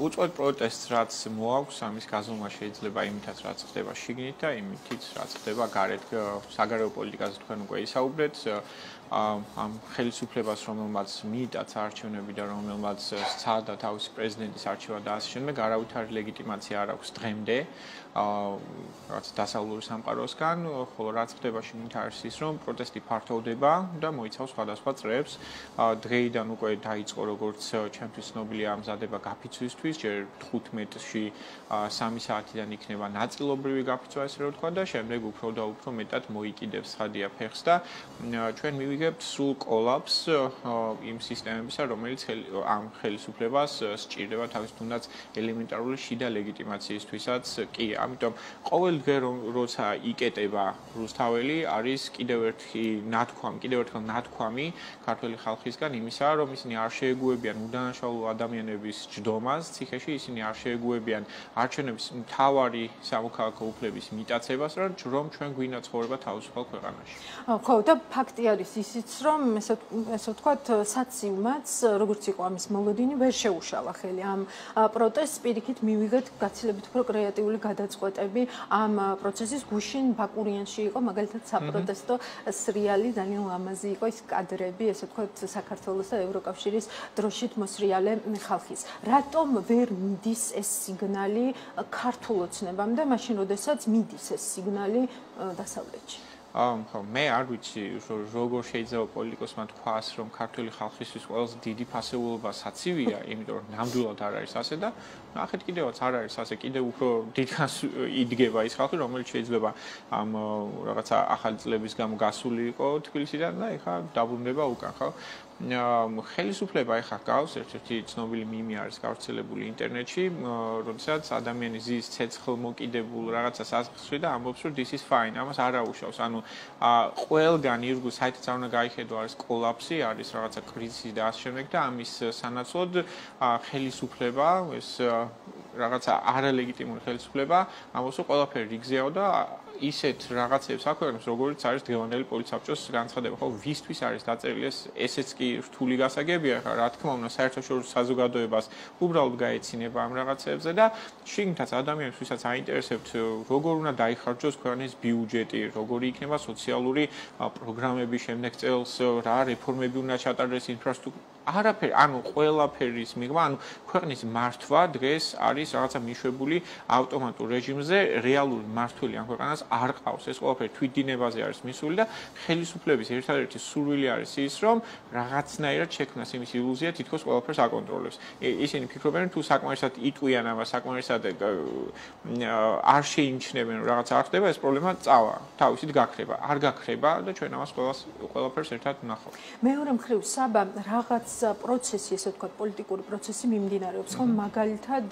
უწყვეტ პროტესტს რაც მოაქვს, ამის გაზომა შეიძლება იმითაც რაც ხდება შიგნით და იმითიც რაც ხდება გარეთ. საგარეო პოლიტიკაზე თქვენ უკვე ისაუბრეთ. ამ ხელისუფლებას რომელმაც მიიტაც არჩევნები და რომელმაც სცადა თავისი პრეზიდენტის არჩევა და ასე შემდეგ, არავითარი ლეგიტიმაცია არ აქვს დღემდე. რაც დასავლური სამყაროსგან, ხოლო რაც ხდება შიგნით არის ის, რომ პროტესტი ფართოვდება და მოიცავს სხვადასხვა წრეებს. დღეიდან უკვე დაიწყო როგორც ჩემთვის ცნობილია ამზადება გაფიცვისთვის, ჯერ 15-ში 3 საათიდან იქნება ნაწილობრივი გაფიცვა, ესე რომ ვთქვა და შემდეგ უფრო და უფრო მეტად მოიკიდებს ცხადია ფეხს და ჩვენ მივიღებთ სულ კოლაფს იმ სისტემებისა, რომელიც ამ ხელისუფლებას სჭირდება თავის თუნდაც ელემენტარული შიდა ლეგიტიმაციისთვისაც კი. ამიტომ ყოველ დღე როცა იკეტება რუსთაველი არის კიდევ ერთხელ ნათქვამი ქართველი ხალხისგან იმისა, რომ ისინი არ შეეგუებიან უდანაშაულო ადამიანების ჯდომას ციხეში, ისინი არ შეეგუებიან არჩევნების მთავარი სამოქალაქო უფლების მიტაცებას, რომ ჩვენ გვინდა ცხოვრება თავისუფალ ქვეყანაში. ხო, და ფაქტი არის ისიც, რომ ესე ვთქვათ, საცივმაც, როგორც იყო ამის მოლოდინი, ვერ შეუშალა ხელი ამ პროტესტს, პირიქით მივიღეთ გაცილებით უფრო კრეატიული გადაწყვეტები ამ პროცესის გუშინ ბაკურიანში იყო მაგალითად საპროტესტო სრიალი, ძალიან ლამაზი იყო ის კადრები, ესე ვთქვათ, საქართველოს და ევროკავშირის დროშით მოსრიალე ხალხის. რატომ ვერ მიდის ეს სიგნალი ქართულ ოცნებამ და მაშინ როდესაც მიდის ეს სიგნალი დასავლეთში? ხო, მე არ ვიცი, როგორ შეიძლება პოლიტიკოსმა თქვას, რომ ქართული ხალხისთვის ყველაზე დიდი ფასეულობა საცივია, იმიტომ რომ ნამდვილად არ არის ასე და ნახეთ კიდევაც არ არის ასე, კიდევ უფრო დიდხანს იდგება ის ხალხი, რომელიც შეიძლება ამ რაღაცა ახალი წლების გამო გასული იყო თბილისიდან და ეხლა დაბრუნდება უკან, ხო? ხელისუფლება ეხლა გავს, ერთ-ერთი ცნობილი მიმი არის გავრცელებული ინტერნეტში, როდესაც ადამიანი ზის ცეცხლმოკიდებულ რაღაცას ასახავს და ამბობს, რომ this is fine, ამას არ აუშავს. ანუ ყველგან ირგვლივ საერთოდ არ უნდა გაიხედო არის კოლაფსი, არის რაღაცა კრიზისი და ასე შემდეგ და ამის სანაცვლოდ ხელისუფლება, ეს რაღაცა არალეგიტიმური ხელისუფლება, ამბობს, რომ ყველაფერი რიგზეაო და ისეთ რაღაცებს აქვეყნებს, როგორც არის დღევანდელი პოლიცსაბჭოს განცხადება. ხო, ვისთვის არის დაწერილი ესეც კი რთული გასაგებია, ხა რა თქმა უნდა, საერთაშორისო საზოგადოებას უბრალოდ გაეცინება ამ რაღაცებზე და შიგნითაც ადამიანებს, ვისაც აინტერესებთ, როგორ უნდა დაიხარჯოს ქვეყნის ბიუჯეტი, როგორი იქნება სოციალური პროგრამები შემდეგ წელს, რა რეფორმები უნდა ჩატარდეს ინფრასტრუქტურაში. არაფერი, ანუ ყველაფერის მიღმა, ანუ ქვეყნის მართვა დღეს არის რაღაცა მიშვებული ავტომატურ რეჟიმზე, რეალური მართველი ამ ქვეყანას არ ყავს. ეს ყველაფერი თვითდინებაზე არის მისული და ხელისუფლების ერთადერთი სურვილი არის ის, რომ რაღაცნაირად შექმნას იმის ილუზია, თითქოს ყველაფერს აკონტროლებს. ისინი ფიქრობენ, თუ საკმარისად იტყვიან ამას, საკმარისად არ შეიმჩნევენ, რომ რაღაც არ ხდება, ეს პრობლემა წავა, თავისით გაქრება. არ გაქრება და ჩვენ ამას ყველაფერს ერთად ვნახავთ. მეორე მხრივ, საბა რაღაც პროცესი, ესე ვთქვათ, პოლიტიკური პროცესი მიმდინარეობს, ხომ მაგალითად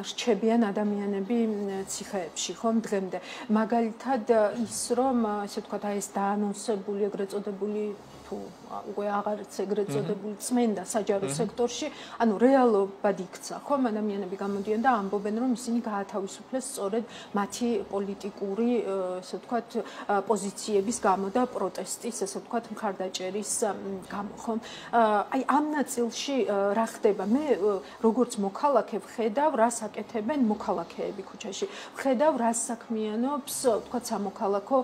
რჩებიან ადამიანები ციხეებში, ხომ დღემდე. მაგალითად ის, რომ ესე ვთქვათ, აი ეს დაანონსებული ეგრეთ წოდებული თუ უკვე აღარც ეგრეთ წოდებული წმენდა საჯარო სექტორში, ანუ რეალობად იქცა, ხომ ადამიანები გამოდიან და ამბობენ, რომ ისინი გაათავისუფლეს სწორედ მათი პოლიტიკური, ესე ვთქვათ, პოზიციების გამო და პროტესტის, ესე ვთქვათ, მხარდაჭერის გამო, ხომ? აი ამ ნაწილში რა ხდება? მე როგორც მოქალაქე ვხედავ, რას აკეთებენ მოქალაქეები ქუჩაში. ვხედავ, რას საქმიანობს, ვთქვათ, სამოქალაქო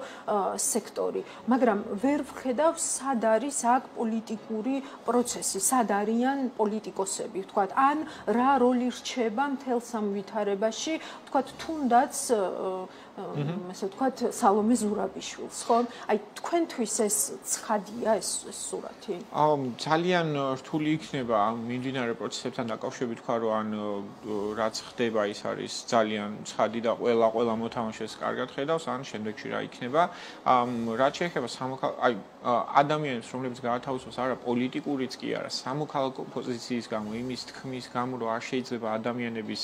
სექტორი, მაგრამ ვერ ვხედავ, სად არის აქ პოლიტიკური პროცესი, სად არიან პოლიტიკოსები, ვთქვათ, ან რა როლი რჩება მთელ სამ ვითარებაში, ვთქვათ, თუნდაც ესე ვთქვათ, სალომე ზურაბიშვილს, ხო? აი თქვენთვის ეს ცხადია ეს სურათი? ძალიან რთული იქნება ამ მიმდინარე პროცესებთან დაკავშირებით თქვა, რომ ან რაც ხდება ის არის ძალიან ცხადი და ყველა მოთამაშეს კარგად ხედავს, ან შემდეგში რა იქნება. რაც შეეხება აი ადამიანებს, რომლებიც გაათავისუფლეს არა პოლიტიკურიც კი არა, სამოქალაქო პოზიციის გამო, იმის თქმის გამო, რომ არ შეიძლება ადამიანების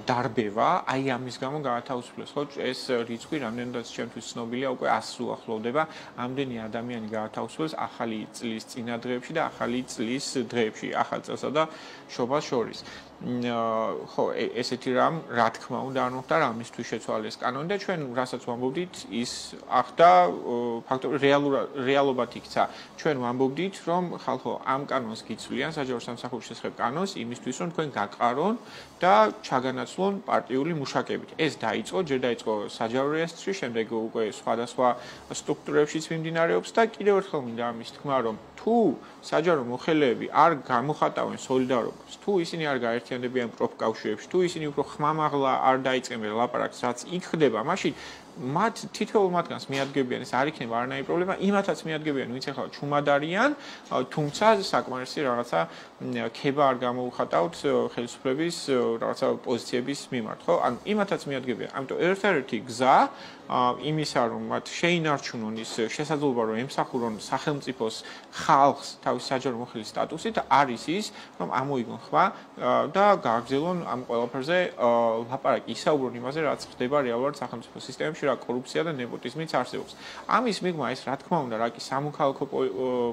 დარბევა, აი ამის გამო გაათავისუფლეს, ხო? ეს რიცხვი რამდენადაც ჩემთვის ცნობილია, უკვე 100-ს უახლოვდება. ამდენი ადამიანი გაათავისუფლეს ახალი წლის წინა დღეებში და ახალი წლის დღეებში, ახალ წელსა და შობას შორის. ხო, ესეთი რამ, რა თქმა უნდა, არ მოხდა რამისთვის შეცვალეს კანონი და ჩვენ რასაც ვამბობდით, ის ახდა ფაქტობრივად რეალობად იქცა. ჩვენ ვამბობდით, რომ ხალხო ამ კანონს გიცვლიან, საჯარო სამსახურის შესახებ კანონს, იმისთვის, რომ თქვენ გაყარონ და ჩაგანაცვლონ პარტიული მუშაკებით. ეს დაიწყო, ჯერ დაიწყო საჯარო რეესტრში, შემდეგ უკვე სხვადასხვა სტრუქტურებშიც მიმდინარეობს და კიდევ ერთხელ მინდა ამის თქმა, რომ თუ საჯარო მოხელეები არ გამოხატავენ სოლიდარობას, თუ ისინი არ გაერთიანდებიან პროფკავშირებში, თუ ისინი უფრო ხმამაღლა არ დაიწყებენ ლაპარაკს, რაც იქ ხდება, მაშინ მათ თითოეულ მათგანს მიადგებიან, ეს არ იქნება არანაირი პრობლემა, იმათაც მიადგებიან, ვინც ახლა ჩუმად არიან, თუმცა საკმარისი რაღაცა ქება არ გამოუხატავთ ხელისუფლების რაღაცა პოზიციების მიმართ, ხო? ანუ იმათაც მიადგებიან. ამიტომ ერთ-ერთი გზა იმისა, რომ მათ შეინარჩუნონ ის შესაძლებლობა, რომ ემსახურონ სახელმწიფოს ხალხს თავის საჯარო მოხელის სტატუსით, არის ის, რომ ამოიგონ ხმა და გააგრძელონ ამ ყველაფერზე ლაპარაკი, ისაუბრონ იმაზე, რაც ხდება რეალურად სახელმწიფო სისტემებში, რა კორუფცია და ნეპოტიზმიც არსებობს. ამის მიღმა ეს, რა თქმა უნდა, რა კი სამოქალაქო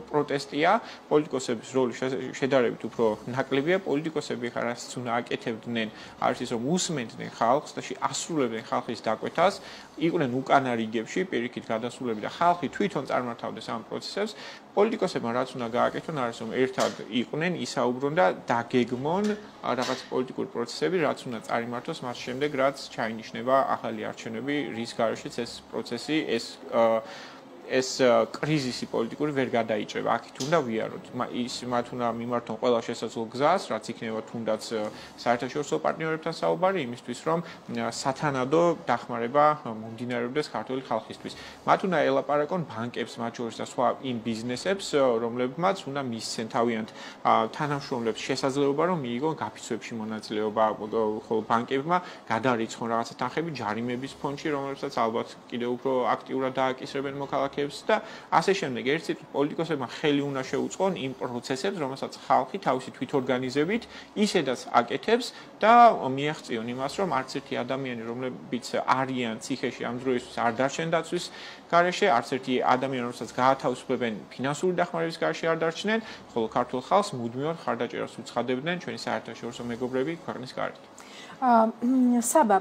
პროტესტია, პოლიტიკოსების როლი შედარებით უფრო ნაკლებია, პოლიტიკოსები ხარ რასაც უნდა აკეთებდნენ, არის ის, რომ უსმენდნენ ხალხს და ასრულებდნენ ხალხის დაკვეთას, იყვნენ უკანა რიგებში, პირიქით გადასულები და ხალხი თვითონ წარმართავდეს ამ პროცესებს. პოლიტიკოსებმა რაც უნდა გააკეთონ, არის რომ ერთად იყვნენ, ისაუბრონ და დაგეგმონ რაღაც პოლიტიკური პროცესები, რაც უნდა წარიმართოს მას შემდეგ, რაც ჩაინიშნება ახალი არჩევნები, რის გარეშეც ეს პროცესი, ეს კრიზისი პოლიტიკური ვერ გადაიჭრება. აქეთ უნდა ვიაროთ. მათ უნდა მიმართონ ყველა შესაძლო გზას, რაც იქნება თუნდაც საერთაშორისო პარტნიორებთან საუბარი, იმისთვის, რომ სათანადო დახმარება მომდინარეობდეს ქართული ხალხისთვის. მათ უნდა ელაპარაკონ ბანკებს, მათ შორის და სხვა იმ ბიზნესებს, რომლებმაც უნდა მისცენ თავიანთ თანამშრომლებს შესაძლებლობა, რომ მიიღონ გაფიცვებში მონაწილეობა, ხოლო ბანკებმა გადარიცხონ რაღაცა თანხები ჯარიმების ფონდში, რომლებსაც ალბათ კიდევ უფრო აქტიურად დააკისრებენ მოქალაქეებს და ასე შემდეგ. ერთ სიტყვით პოლიტიკოსებმა ხელი უნდა შეუწყონ იმ პროცესებს, რომელსაც ხალხი თავისი თვითორგანიზებით ისედაც აკეთებს და მიაღწიონ იმას, რომ არც ერთი ადამიანი, რომლებიც არიან ციხეში ამ დროისთვის არ დარჩენ დაცვის გარეშე, არც ერთი ადამიანი, რომელსაც გაათავისუფლებენ ფინანსური დახმარების გარეშე არ დარჩნენ, ხოლო ქართულ ხალხს მუდმივად ხარდაჭერას უცხადებდნენ ჩვენი საერთაშორისო მეგობრები ქვეყნის გარეთ. საბა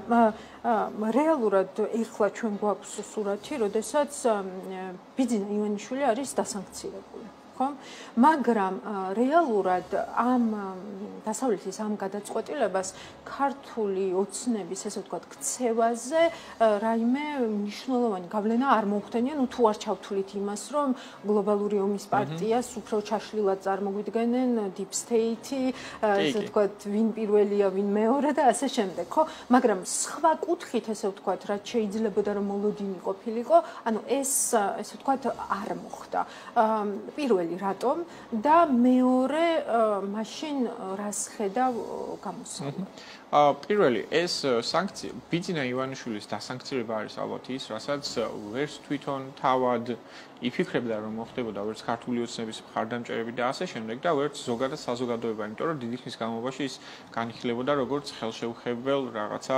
რეალურად ეხლა ჩვენ გვაქვს სურათი, როდესაც ბიძინა ივანიშვილი არის დასანქცირებული. მაგრამ რეალურად ამ დასავლეთის ამ გადაწყვეტილებას ქართული ოცნების, ესე ვთქვათ, ქცევაზე რაიმე მნიშვნელოვანი გავლენა არ მოუხდენია, თუ არ ჩავთვლით იმას, რომ გლობალური ომის პარტიას უფრო ჩაშლილად წარმოგვიდგენენ deep state-ი, ესე ვთქვათ, ვინ პირველია, ვინ მეორე და ასე შემდეგ, ხო? მაგრამ სხვა კუთხით, ესე ვთქვათ, რაც შეიძლებოდა რომ მოლოდინი ყოფილიყო, ანუ ეს, ესე ვთქვათ, არ მოხდა. პირველი რატომ და მეორე მაშინ რას ხედავ გამოსავლა? პირველი ეს სანქცია ბიძინა ივანიშვილის დასანქცირება არის ალბათ ის, რასაც ვერც თვითონ თავად იფიქრებდა რომ მოხდებოდა, ვერც ქართული ოცნების მხარდამჭერები და ასე შემდეგ და ვერც ზოგადად საზოგადოება, იმიტომ რომ დიდი ხნის განმავლობაში ის განიხილებოდა როგორც ხელშეუხებელ რაღაცა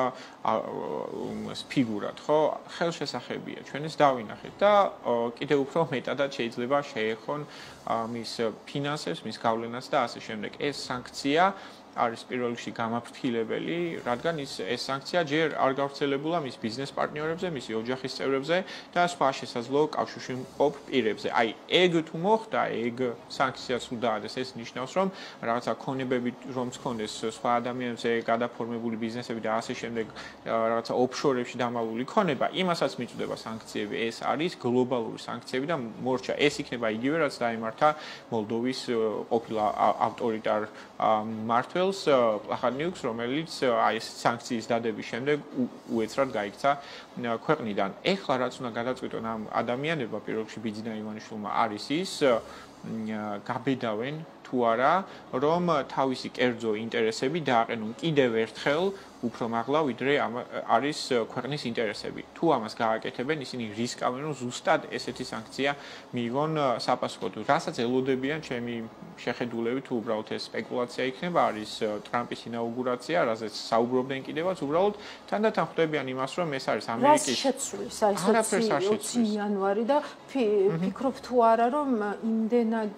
ფიგურად, ხო? ხელშესახებია, ჩვენ ეს დავინახეთ და კიდევ უფრო მეტადად შეიძლება შეეხონ მის ფინანსებს, მის გავლენას და ასე შემდეგ. ეს სანქცია არის პირველ რიგში გამაფრთხილებელი, რადგან ეს სანქცია ჯერ არ გავრცელებულა მის ბიზნეს პარტნიორებზე, მისი ოჯახის წევრებზე და სხვა შესაძლო კავშირში მყოფ პირებზე. აი, ეგ თუ მოხდა, ეგ სანქციას უნდა დაადეს, ეს ნიშნავს, რომ რაღაცა ქონებები რომ მქონდეს სხვა ადამიანებზე გადაფორმებული ბიზნესები და ასე შემდეგ, რაღაცა ოფშორებში დამალული ქონება, იმასაც მიწვდება სანქციები. ეს არის გლობალური სანქციები და მორჩა ეს იქნება იგივე, რაც დაემართა მოლდოვის ყოფილ ავტორიტარ მმართველს პლახანიუკს, რომელიც აი ეს სანქციის დადების შემდეგ უეცრად გაიქცა ქვეყნიდან. ეხლა რაც უნდა გადაწყვიტონ ამ ადამიანებმა, პირველ რიგში ბიძინა ივანიშვილმა არის ის გაბედავენ თუ არა, რომ თავისი კერძო ინტერესები დააყენონ კიდევ ერთხელ უფრო მაღლა, ვიდრე არის ქვეყნის ინტერესები. თუ ამას გააკეთებენ, ისინი რისკავენ, რომ ზუსტად ესეთი სანქცია მიიღონ საპასუხოდ. რასაც ელოდებიან ჩემი შეხედულებით, თუ უბრალოდ ეს სპეკულაცია იქნება, არის ტრამპის ინაუგურაცია, რაზეც საუბრობდნენ კიდევაც, უბრალოდ თანდათან ხვდებიან იმას, რომ ეს არის ამერიკის შეცვლის, აი 20 იანვარი და ფიქრობ თუ არა, რომ იმდენად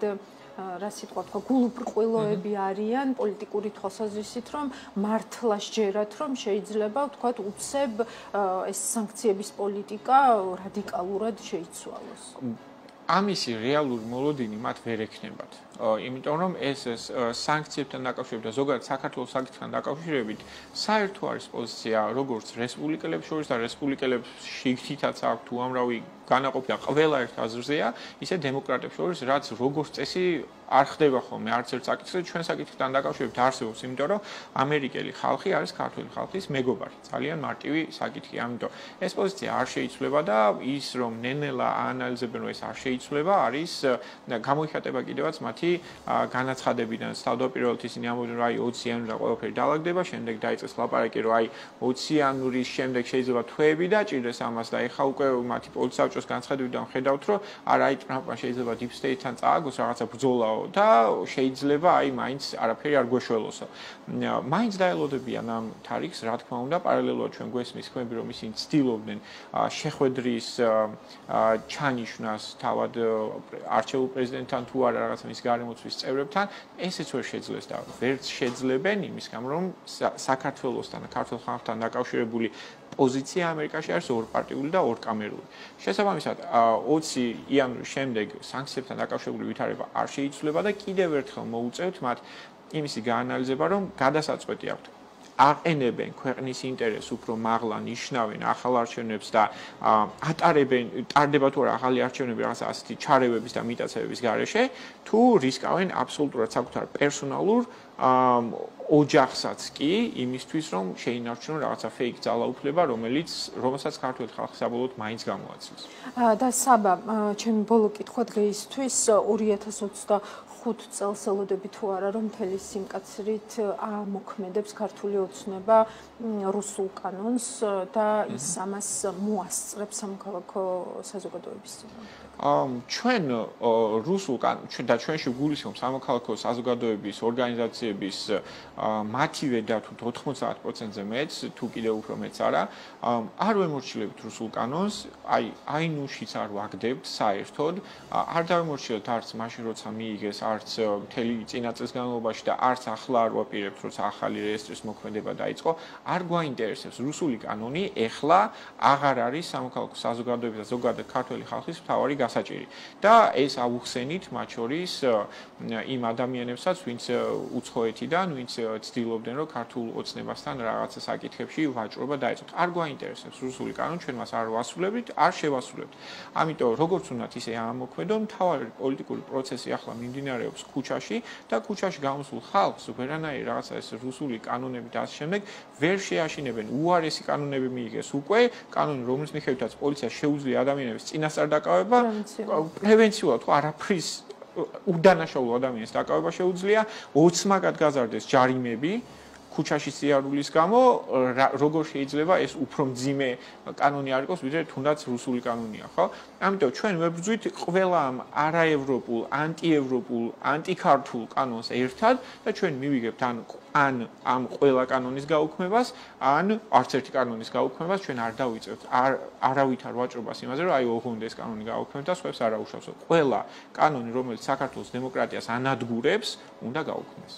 რა სიტყვა თქვა, გულუბრყვილოები არიან პოლიტიკური თვალსაზრისით, რომ მართლა სჯერათ, რომ შეიძლება ვთქვათ, უცებ ეს სანქციების პოლიტიკა რადიკალურად შეიცვალოს. ამისი რეალური მოლოდინი მათ ვერ ექნებათ. იმიტომ რომ ეს სანქციებთან დაკავშირებით და ზოგადად საქართველოს საკითხთან დაკავშირებით საერთო არის პოზიცია როგორც რესპუბლიკელებს შორის და რესპუბლიკელებს შიგნითაც აქვს უამრავი განაყოფი და ყველა ერთ აზრზეა, ისე დემოკრატებს შორის, რაც როგორც წესი არ ხდება ხოლმე არც ერთ საკითხზე, ჩვენ საკითხთან დაკავშირებით არსებობს, იმიტომ რომ ამერიკელი ხალხი არის ქართული ხალხის მეგობარი, ძალიან მარტივი საკითხი, ამიტომ ეს პოზიცია არ შეიცვლება და ის რომ ნენელა აანალიზებენ, რომ ეს არ შეიცვლება, არის გამოიხატება კიდევაც მათი განაცხადებიდან. თავდაპირველად ისინი ამბობდნენ, რომ აი 20 იანვრიდან ყველაფერი დაალაგდება, შემდეგ დაიწყეს ლაპარაკი, რომ აი 20 იანვრის შემდეგ შეიძლება თვეები დაჭირდეს ამას და ეხლა უკვე მათი პოლიცსაბჭოს განცხადებიდან ხედავთ, რომ არა აი ტრამპმა შეიძლება deep state-თან წააგოს რაღაცა ბრძოლაო და შეიძლება აი მაინც არაფერი არ გვეშველოსო. მაინც დაელოდებიან ამ თარიღს, რა თქმა უნდა, პარალელურად ჩვენ გვესმის ხმები, რომ ისინი ცდილობდნენ შეხვედრის ჩანიშვნას თავად არჩეულ პრეზიდენტთან თუ არა რაღაცა მის გარემოცვის წევრებთან, ესეც ვერ შეძლეს და ვერც შეძლებენ იმის გამო, რომ საქართველოსთან და ქართულ ხალხთან დაკავშირებული პოზიცია ამერიკაში არის ორპარტიული და ორკამერული. შესაბამისად, 20 იანვრის შემდეგ სანქციებთან დაკავშირებული ვითარება არ შეიცვლება და კიდევ ერთხელ მოუწევთ მათ იმისი გაანალიზება, რომ გადასაწყვეტი აქვთ. აყენებენ ქვეყნის ინტერესს უფრო მაღლა, ნიშნავენ ახალ არჩევნებს და ატარებენ, ტარდება თუ არა ახალი არჩევნები რაღაცა ასეთი ჩარევების და მიტაცებების გარეშე, თუ რისკავენ აბსოლუტურად საკუთარ პერსონალურ ოჯახსაც კი იმისთვის, რომ შეინარჩუნონ რაღაცა fake ძალაუფლება, რომელსაც ქართული ხალხი საბოლოოდ მაინც გამოაცილს. და საბა, ჩემი ბოლო კითხვა დღეისთვის 2025 წელს ელოდები თუ არა, რომ მთელი სიმკაცრით ამოქმედებს ქართული ოცნება რუსულ კანონს და ის ამას მოასწრებს სამოქალაქო საზოგადოების წინააღმდეგ. ჩვენ რუსულ და ჩვენში გულისხმობ სამოქალაქო საზოგადოების ორგანიზაციების მათივე და თუ 90%-ზე მეც, თუ კიდევ უფრო მეც არა, არ ვემორჩილებთ რუსულ კანონს, აი ნუშიც არ ვაგდებთ საერთოდ, არ დავემორჩილებთ არც მაშინ როცა მიიგეს, არც მთელი წინა წლის განმავლობაში და არც ახლა არ ვაპირებთ, როცა ახალი რეესტრის მოქმედება დაიწყო, არ გვაინტერესებს რუსული კანონი, ეხლა აღარ არის სამოქალაქო საზოგადოების და ზოგადად ქართული ხალხის მთავარი გასაჭირი. და ეს ავუხსენით მათ შორის იმ ადამიანებსაც, ვინც უცხოეთიდან, ვინც ცდილობდნენ, რომ ქართულ ოცნებასთან რაღაცა საკითხებში ვაჭრობა დაეწყოთ. არ გვაინტერესებს რუსული კანონი, ჩვენ მას არ ვასრულებთ, არ შევასრულებთ. ამიტომ როგორც უნდათ ისე ამოქმედონ, მთავარი პოლიტიკური პროცესი ახლა მიმდინარეობს ქუჩაში და ქუჩაში გამოსულ ხალხს ვერანაირი რაღაცა ეს რუსული კანონები და ასე შემდეგ ვერ შეაშინებენ. უარესი კანონები მიიგეს უკვე, კანონი რომლის მიხედვითაც პოლიციას შეუძლია ადამიანების წინასწარ დაკავება, პრევენციულად თუ არაფრის უდანაშაულო ადამიანის დაკავება შეუძლია, ოცმაგად გაზარდეს ჯარიმები ქუჩაში სიარულის გამო, როგორ შეიძლება ეს უფრო მძიმე კანონი არ იყოს, ვიდრე თუნდაც რუსული კანონია, ხო? ამიტომ ჩვენ ვებრძვით ყველა ამ არაევროპულ, ანტიევროპულ, ანტიქართულ კანონს ერთად და ჩვენ მივიგებთ ან ამ ყველა კანონის გაუქმებას, ან არც ერთი კანონის გაუქმებას ჩვენ არ დავიწევთ, არავით არ ვაჭრობას იმაზე, რომ აი ოღონდ ეს კანონი გაუქმებთ და სხვებს არ აუშავსო. ყველა კანონი, რომელიც საქართველოს დემოკრატიას ანადგურებს, უნდა გაუქმდეს.